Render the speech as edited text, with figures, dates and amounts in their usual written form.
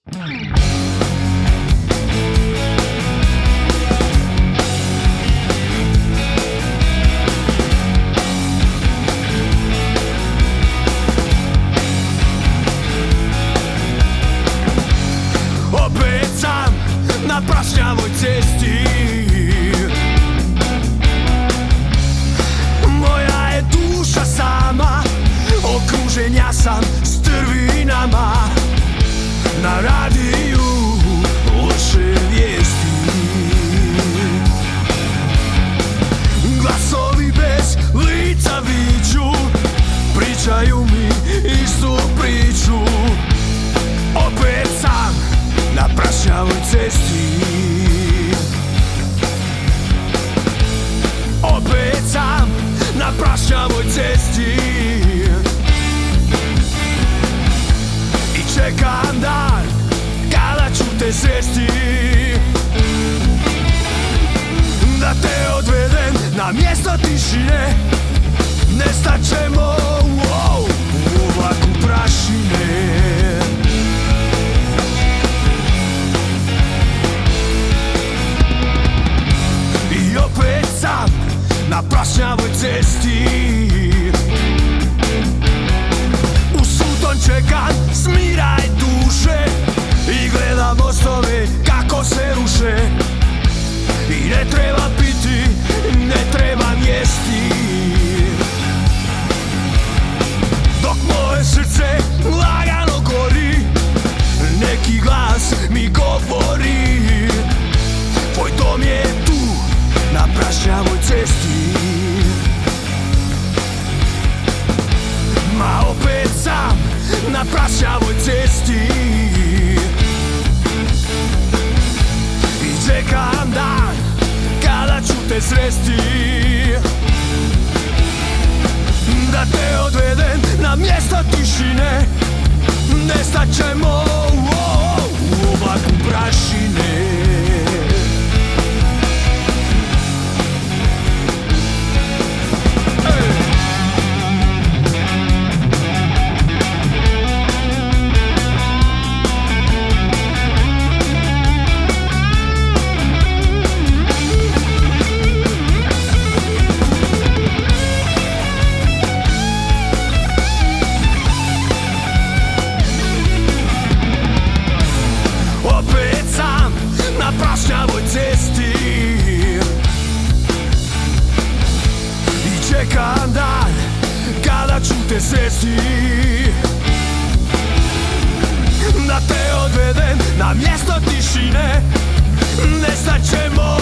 Opet sam na prašnjavoj cesti, moja je duša sama, okružen ja sam strvinama. Na radiju loše vijesti, glasovi bez lica viđu, pričaju mi istu priču. Opet sam na prašnjavoj cesti, opet sam na prašnjavoj cesti i čekam dan kada ću te sresti, da te odvedem na mjesto tišine. Nestat ćemo u oblaku prašine. I opet sam na prašnjavoj cesti, u suton čekam smiraj duše i gledam mostove kako se ruše. I ne treba piti, ne treba jesti, dok moje srce lagano gori, neki glas mi govori: tvoj dom je tu na prašnjavoj cesti. Ma opet sam na prašnjavoj cesti i čekam dan kada ću te sresti, da te odvedem na mjesto tišine. Nestat ćemo u oblaku prašine. Na prašnjavoj cesti i čekam dan kada ću te sresti, da te odvedem na mjesto tišine. Nestat ćemo